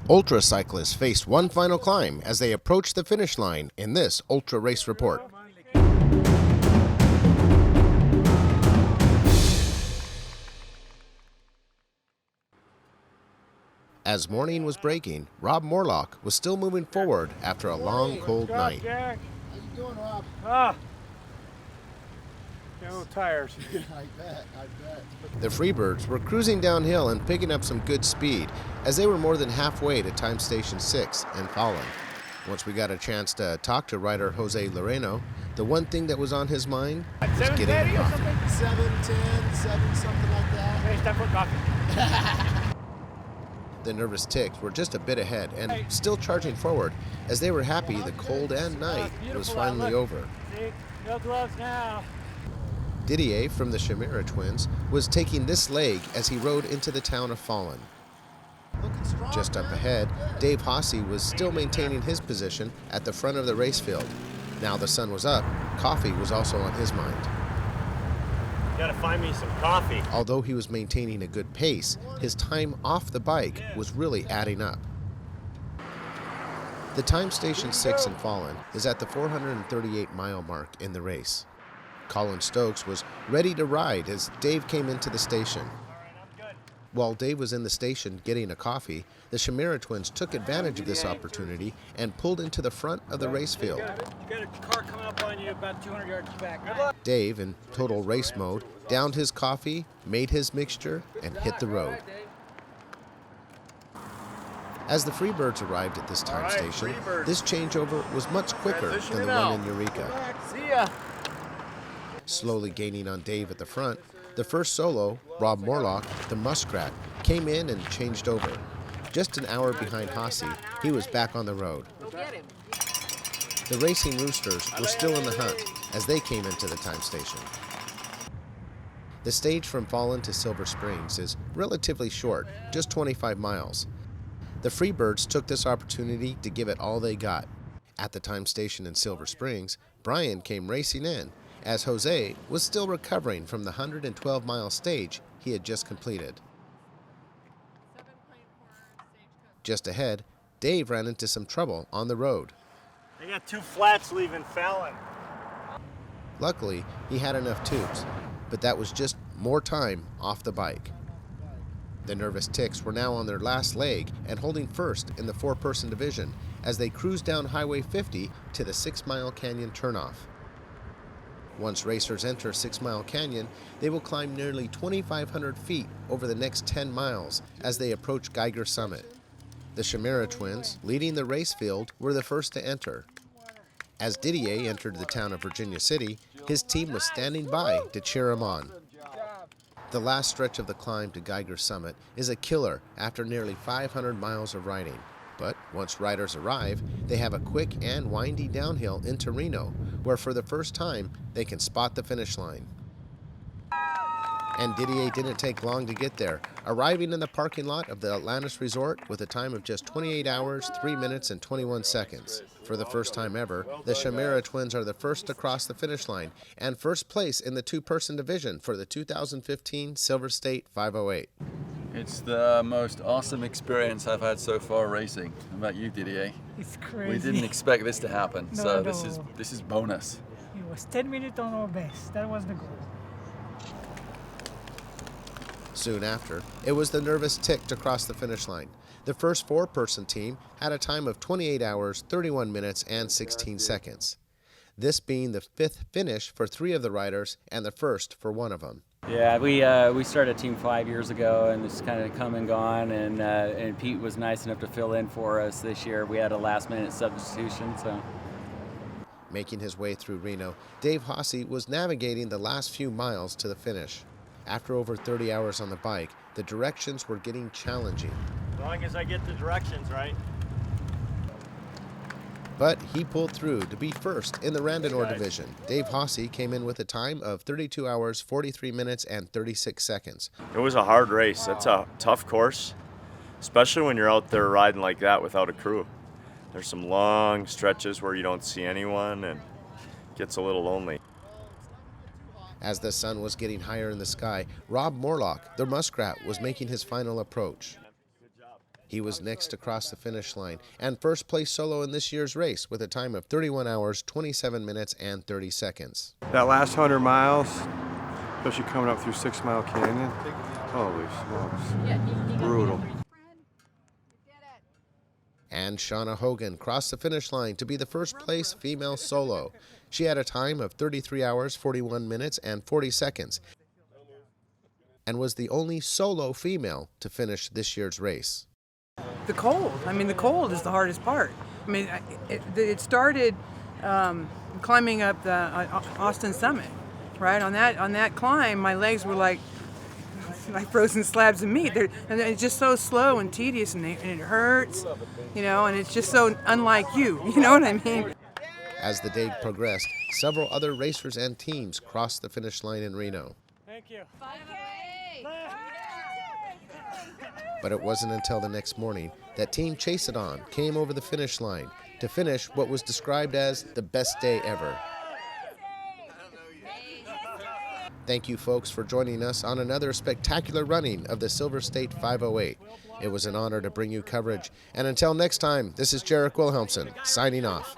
Ultra cyclists faced one final climb as they approached the finish line in this Ultra Race Report. As morning was breaking, Rob Morlock was still moving forward after a long, cold night. How you doing, Rob? No tires. I bet. The Freebirds were cruising downhill and picking up some good speed as they were more than halfway to time station 6 and Fallon. Once we got a chance to talk to rider Jose Loreno, the one thing that was on his mind was getting a coffee. 7:10, 7 something like that. Hey, it's time for coffee. The Nervous Ticks were just a bit ahead and still charging forward as they were happy the cold and night was finally over. See? No gloves now. Didier from the Chimera twins was taking this leg as he rode into the town of Fallon. Looking strong. Just up ahead, Dave Hossey was still maintaining his position at the front of the race field. Now the sun was up, coffee was also on his mind. Gotta find me some coffee. Although he was maintaining a good pace, his time off the bike was really adding up. The time station 6 in Fallon is at the 438-mile mark in the race. Colin Stokes was ready to ride as Dave came into the station. While Dave was in the station getting a coffee, the Chimera twins took advantage of this opportunity and pulled into the front of the race field. You got a car coming up on you about 200 yards back. Good luck. Dave, in total race mode, downed his coffee, made his mixture, and hit the road. As the Freebirds arrived at this time station, this changeover was much quicker than the one in Eureka. See ya. Slowly gaining on Dave at the front, the first solo, Rob Morlock, the Muskrat, came in and changed over. Just an hour behind Hossey, he was back on the road. The Racing Roosters were still in the hunt as they came into the time station. The stage from Fallon to Silver Springs is relatively short, just 25 miles. The Freebirds took this opportunity to give it all they got. At the time station in Silver Springs, Brian came racing in, as Jose was still recovering from the 112-mile stage he had just completed. Just ahead, Dave ran into some trouble on the road. I got 2 flats leaving Fallon. Luckily, he had enough tubes, but that was just more time off the bike. The Nervous Ticks were now on their last leg and holding first in the 4-person division as they cruised down Highway 50 to the 6 Mile Canyon turnoff. Once racers enter 6 Mile Canyon, they will climb nearly 2,500 feet over the next 10 miles as they approach Geiger Summit. The Chimera twins, leading the race field, were the first to enter. As Didier entered the town of Virginia City, his team was standing by to cheer him on. The last stretch of the climb to Geiger Summit is a killer after nearly 500 miles of riding. But once riders arrive, they have a quick and windy downhill into Reno, where for the first time, they can spot the finish line. And Didier didn't take long to get there, arriving in the parking lot of the Atlantis Resort with a time of just 28 hours, 3 minutes, and 21 seconds. For the first time ever, the Chimera twins are the first to cross the finish line and first place in the 2-person division for the 2015 Silver State 508. It's the most awesome experience I've had so far racing. How about you, Didier? It's crazy. We didn't expect this to happen, No, so no. this is bonus. It was 10 minutes on our best. That was the goal. Soon after, it was the Nervous Tick to cross the finish line. The first 4-person team had a time of 28 hours, 31 minutes, and 16 seconds. This being the 5th finish for 3 of the riders and the first for 1 of them. Yeah, we started Team 5 years ago, and it's kind of come and gone. And Pete was nice enough to fill in for us this year. We had a last-minute substitution, so. Making his way through Reno, Dave Hossey was navigating the last few miles to the finish. After over 30 hours on the bike, the directions were getting challenging. As long as I get the directions right. But he pulled through to be first in the Randonor division. Dave Hossey came in with a time of 32 hours, 43 minutes, and 36 seconds. It was a hard race. That's a tough course, especially when you're out there riding like that without a crew. There's some long stretches where you don't see anyone and it gets a little lonely. As the sun was getting higher in the sky, Rob Morlock, the Muskrat, was making his final approach. He was next to cross the finish line and first place solo in this year's race with a time of 31 hours, 27 minutes, and 30 seconds. That last 100 miles, especially coming up through 6 Mile Canyon, holy smokes, brutal. And Shauna Hogan crossed the finish line to be the first place female solo. She had a time of 33 hours, 41 minutes, and 40 seconds, and was the only solo female to finish this year's race. The cold. I mean, the cold is the hardest part. I mean, it started climbing up the Austin Summit, right? On that climb, my legs were like frozen slabs of meat. And it's just so slow and tedious, and it hurts, you know, and it's just so unlike you know what I mean? As the day progressed, several other racers and teams crossed the finish line in Reno. Thank you. But it wasn't until the next morning that Team Chase It On came over the finish line to finish what was described as the best day ever. Thank you, folks, for joining us on another spectacular running of the Silver State 508. It was an honor to bring you coverage. And until next time, this is Jarek Wilhelmsen, signing off.